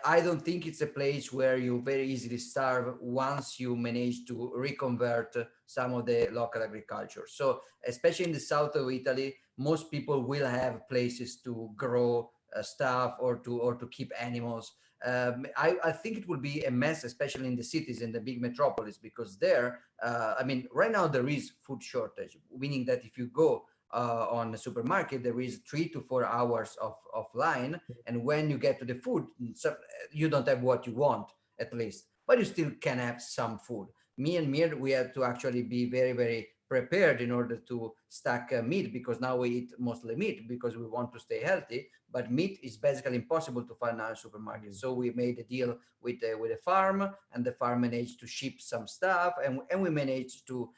I don't think it's a place where you very easily starve once you manage to reconvert some of the local agriculture. So, especially in the south of Italy, most people will have places to grow stuff or to keep animals. I think it will be a mess, especially in the cities, in the big metropolis, because there, I mean, right now there is food shortage, meaning that if you go on the supermarket, there is 3 to 4 hours of line, and when you get to the food, so you don't have what you want, at least, but you still can have some food. Me and Mir, we had to actually be very, very prepared in order to stack meat, because now we eat mostly meat because we want to stay healthy. But meat is basically impossible to find now in supermarkets. So we made a deal with a farm, and the farm managed to ship some stuff, and we managed to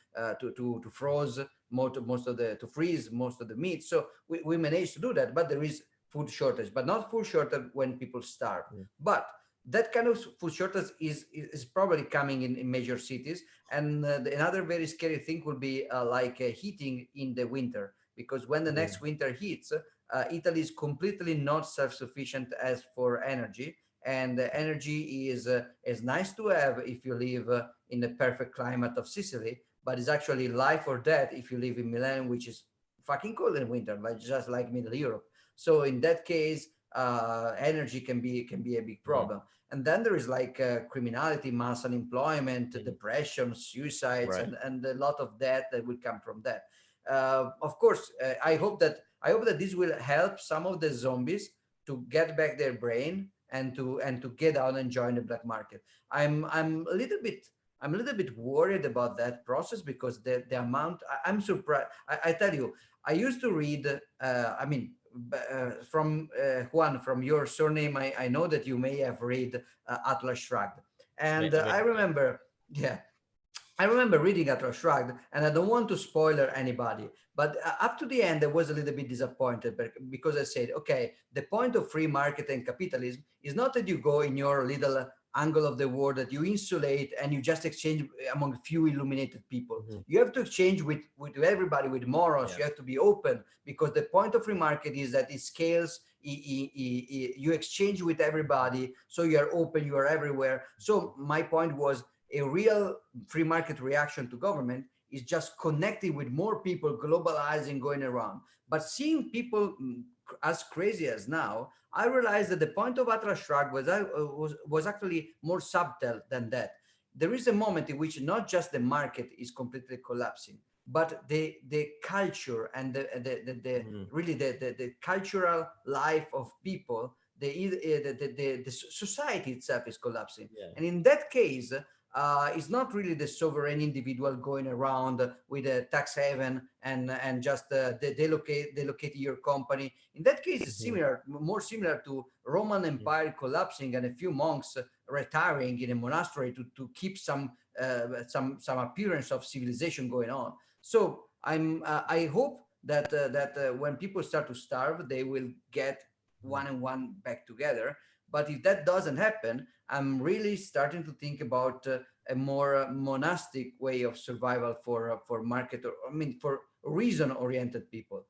froze most of the to freeze most of the meat. So we managed to do that, but there is food shortage, but not food shortage when people starve. But that kind of food shortage is probably coming in major cities. And another very scary thing will be heating in the winter, because when the next winter hits, Italy is completely not self-sufficient as for energy. And energy is nice to have if you live in the perfect climate of Sicily, but it's actually life or death if you live in Milan, which is fucking cold in winter, like just like Middle Europe. So in that case, energy can be a big problem. And then there is criminality, mass unemployment, depression, suicides, Right. and a lot of death that will come from that. Of course, I hope that this will help some of the zombies to get back their brain, and to get out and join the black market. I'm a little bit worried about that process, because the amount, I'm surprised. I tell you, I used to read. From Juan, from your surname, I know that you may have read Atlas Shrugged, and I remember, yeah, I remember reading Atlas Shrugged, and I don't want to spoiler anybody, but up to the end, I was a little bit disappointed, because I said, okay, the point of free market and capitalism is not that you go in your little angle of the world, that you insulate and you just exchange among few illuminated people. You have to exchange with everybody, with morals. You have to be open, because the point of free market is that it scales. You exchange with everybody, so you are open, you are everywhere. So my point was, a real free market reaction to government is just connecting with more people, globalizing, going around. But seeing people as crazy as now, I realized that the point of Atlas Shrugged was actually more subtle than that. There is a moment in which not just the market is completely collapsing, but the culture and the cultural life of people, the society itself is collapsing. And in that case, it's not really the sovereign individual going around with a tax haven and just delocate your company. In that case, it's similar, more similar to Roman Empire collapsing and a few monks retiring in a monastery to keep some appearance of civilization going on. So I hope that when people start to starve, they will get one and one back together. But if that doesn't happen, I'm really starting to think about a more monastic way of survival for market, or for reason-oriented people,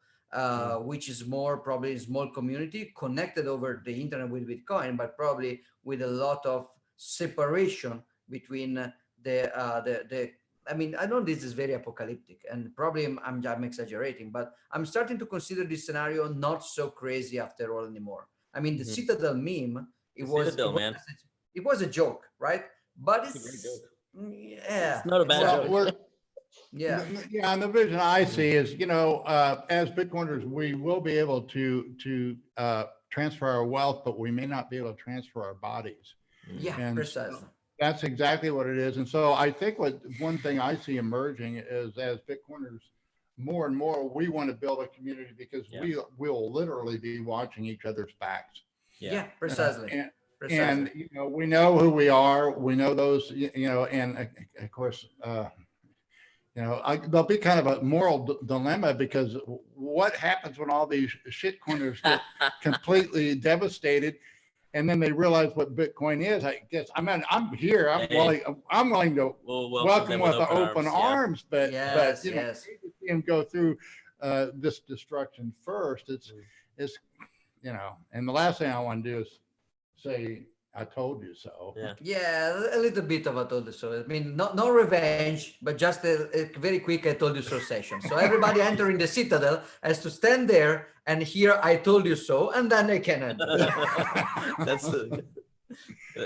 which is more probably a small community connected over the internet with Bitcoin, but probably with a lot of separation between the. I know this is very apocalyptic, and probably I'm exaggerating, but I'm starting to consider this scenario not so crazy after all anymore. The Citadel meme, Man. it was a joke, right? But It's a great joke. Yeah, It's not a bad joke. Yeah. Yeah, and the vision I see is, as Bitcoiners, we will be able to transfer our wealth, but we may not be able to transfer our bodies. Yeah, And precisely. that's exactly what it is. And so I think one thing I see emerging is, as Bitcoiners, more and more, we want to build a community, because we will literally be watching each other's backs. Yeah, precisely. And we know who we are. We know those, and of course, there'll be kind of a moral dilemma, because what happens when all these shitcoiners get completely devastated, and then they realize what Bitcoin is? I guess I'm here. I'm willing to welcome them with open arms. But see them go through this destruction first. It's and the last thing I want to do is say, I told you so. Yeah, a little bit of I told you so. No revenge, but just a very quick I told you so session. So everybody entering the Citadel has to stand there and hear I told you so, and then they can enter.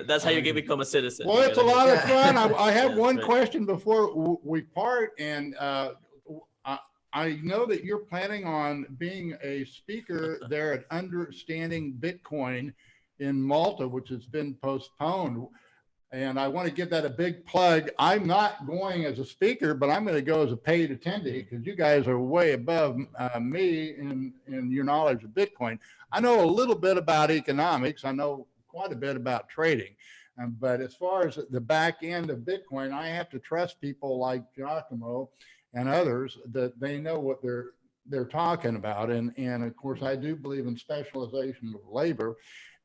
That's how you can become a citizen. Well, it's a lot of fun. I have one question before we part, and I know that you're planning on being a speaker there at Understanding Bitcoin in Malta, which has been postponed. And I want to give that a big plug. I'm not going as a speaker, but I'm going to go as a paid attendee because you guys are way above me in your knowledge of Bitcoin. I know a little bit about economics. I know quite a bit about trading. But as far as the back end of Bitcoin, I have to trust people like Giacomo and others that they know what they're talking about. And of course, I do believe in specialization of labor.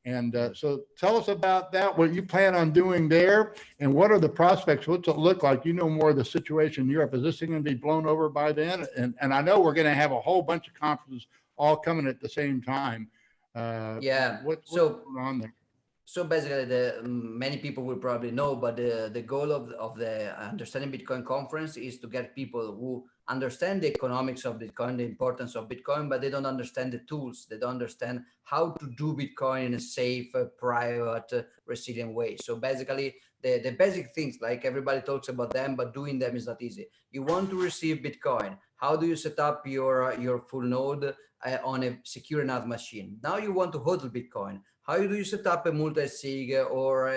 And so tell us about that, what you plan on doing there, and what are the prospects? What's it look like? You know more of the situation in Europe. Is this thing going to be blown over by then? And I know we're going to have a whole bunch of conferences all coming at the same time. Yeah. What's So going on there? So basically, many people will probably know, but the goal of the Understanding Bitcoin conference is to get people who understand the economics of Bitcoin, the importance of Bitcoin, but they don't understand the tools. They don't understand how to do Bitcoin in a safe, private, resilient way. So basically, the basic things, like everybody talks about them, but doing them is not easy. You want to receive Bitcoin. How do you set up your full node on a secure enough machine? Now you want to hodl Bitcoin. How do you set up a multi-sig, or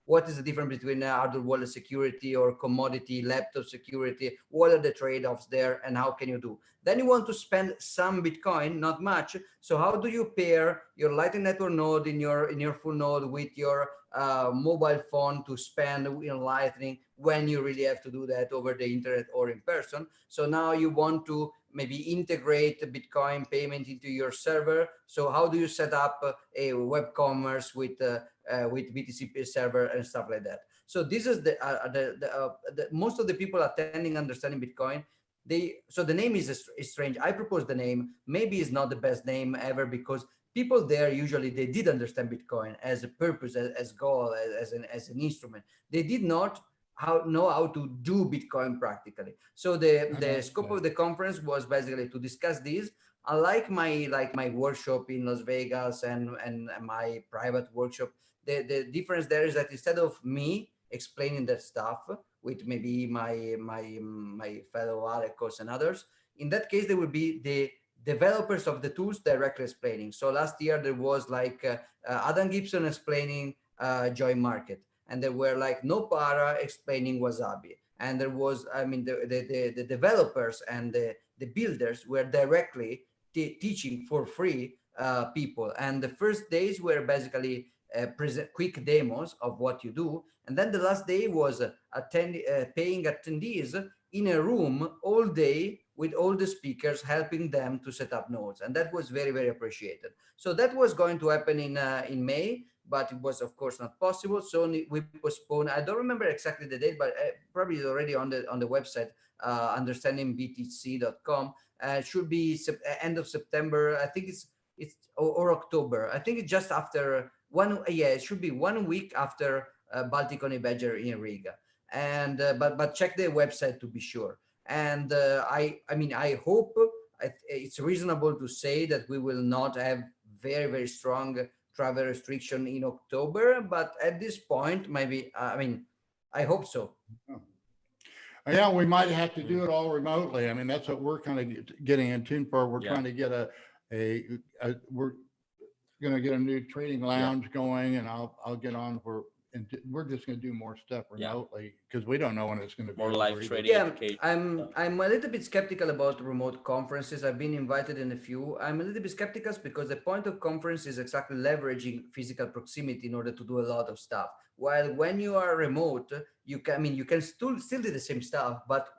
what is the difference between hardware wallet security or commodity laptop security? What are the trade-offs there, and how can you do? Then you want to spend some Bitcoin, not much. So how do you pair your Lightning Network node in your full node with your mobile phone to spend in Lightning when you really have to do that over the internet or in person? So now you want to maybe integrate Bitcoin payment into your server. So how do you set up a web commerce with BTC server and stuff like that? So this is the most of the people attending Understanding Bitcoin. So the name is strange. I propose the name. Maybe it's not the best name ever, because people there usually they did understand Bitcoin as a purpose, as goal, as an instrument. They did not know how to do Bitcoin practically. So the scope of the conference was basically to discuss this. Unlike my workshop in Las Vegas and my private workshop, the difference there is that instead of me explaining that stuff with maybe my fellow Alecos and others, in that case there will be the developers of the tools directly explaining. So last year there was Adam Gibson explaining Joy Market, and there were no para explaining Wasabi, and there was the developers and the builders were directly teaching for free people. And the first days were basically quick demos of what you do, and then the last day was paying attendees in a room all day with all the speakers helping them to set up nodes, and that was very, very appreciated. So that was going to happen in May, but it was of course not possible, so we postponed. I don't remember exactly the date, but probably already on the website, understandingbtc.com. Should be end of September, I think it's or October. I think it's just after it should be 1 week after Balticon Badger in Riga. And but check the website to be sure. And I hope it's reasonable to say that we will not have very, very strong travel restriction in October, but at this point, maybe, I hope so. Yeah, we might have to do it all remotely. I mean, that's what we're kind of getting in tune for. We're trying to get we're going to get a new trading lounge going, and I'll get on for, and we're just going to do more stuff remotely because we don't know when it's going to be more live trading. Yeah, I'm a little bit skeptical about remote conferences. I've been invited in a few. I'm a little bit skeptical because the point of conference is exactly leveraging physical proximity in order to do a lot of stuff. While when you are remote, you can still do the same stuff, but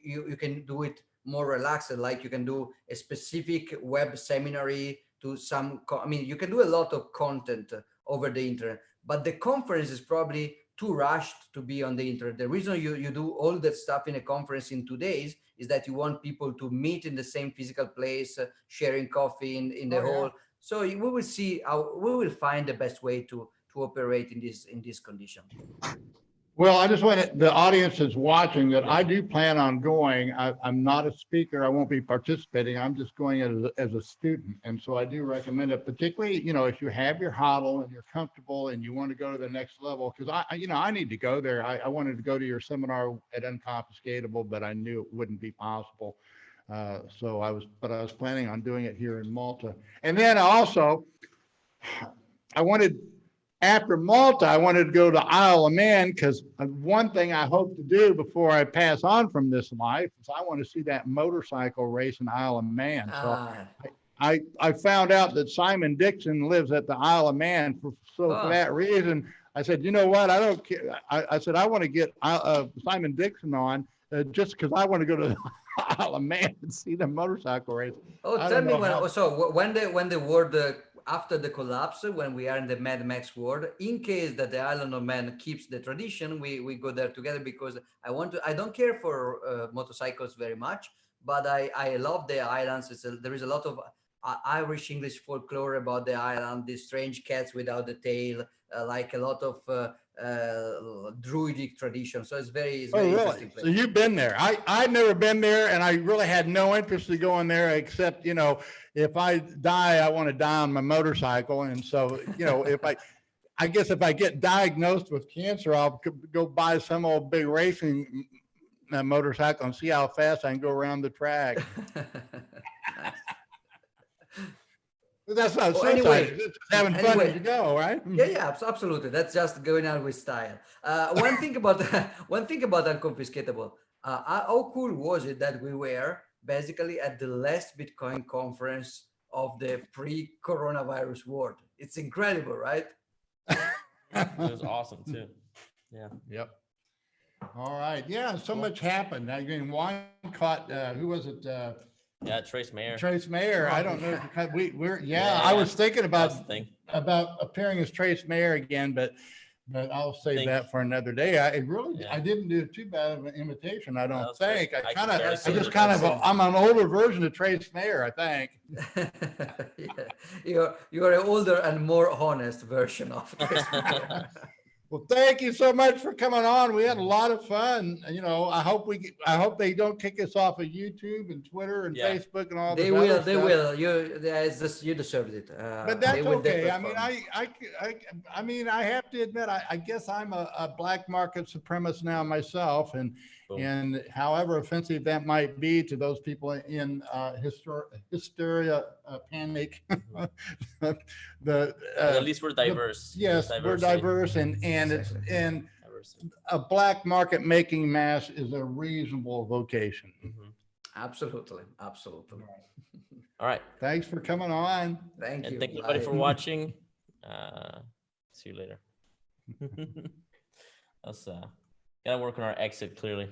you can do it more relaxed. Like you can do a specific web seminary to you can do a lot of content over the internet, but the conference is probably too rushed to be on the internet. The reason you do all that stuff in a conference in 2 days is that you want people to meet in the same physical place, sharing coffee in the hall. So we will see how we will find the best way to operate in this condition. Well, I just want the audience is watching that I do plan on going. I'm not a speaker. I won't be participating. I'm just going as a student. And so I do recommend it, particularly, if you have your HODL and you're comfortable and you want to go to the next level, because I need to go there. I wanted to go to your seminar at Unconfiscatable, but I knew it wouldn't be possible. So I was planning on doing it here in Malta. And then also, after Malta, I wanted to go to Isle of Man because one thing I hope to do before I pass on from this life is I want to see that motorcycle race in Isle of Man. So I found out that Simon Dixon lives at the Isle of Man. For that reason, I said, you know what? I don't care. I said, I want to get Simon Dixon on just because I want to go to the Isle of Man and see the motorcycle race. Tell me when the world after the collapse, when we are in the Mad Max world, in case that the Island of Man keeps the tradition, we go there together because I don't care for motorcycles very much, but I love the islands. There is a lot of Irish English folklore about the island, the strange cats without the tail, like a lot of druidic tradition. So it's very interesting place. So you've been there. I've never been there, and I really had no interest in going there except, if I die, I want to die on my motorcycle. And so, I guess if I get diagnosed with cancer, I'll go buy some old big racing motorcycle and see how fast I can go around the track. Nice. That's not suicide. Anyway, it's just having fun as you go, right? Yeah, absolutely. That's just going out with style. One thing about Unconfiscatable. How cool was it that we were basically at the last Bitcoin conference of the pre-coronavirus world? It's incredible, right? It was awesome too. Yeah. Yep. All right. Yeah. So much happened. I mean, one caught. Who was it? Yeah, Trace Mayer. Trace Mayer. I don't know. I was thinking about appearing as Trace Mayer again, but I'll save that for another day. I didn't do too bad of an imitation. I don't think. I'm an older version of Trace Mayer, I think. Yeah, you're an older and more honest version of Trace Mayer. Well, thank you so much for coming on. We had a lot of fun. I hope they don't kick us off of YouTube and Twitter and Facebook and all that. They will. You deserved it. But that's okay. I mean, I have to admit, I guess I'm a black market supremacist now myself, and however offensive that might be to those people in hysteria, panic, at least we're diverse. Yes, we're diverse, and a black market making mass is a reasonable vocation. Mm-hmm. Absolutely. All right. Thanks for coming on. Thank you. Thank you, everybody, for watching. See you later. Let's gotta work on our exit clearly.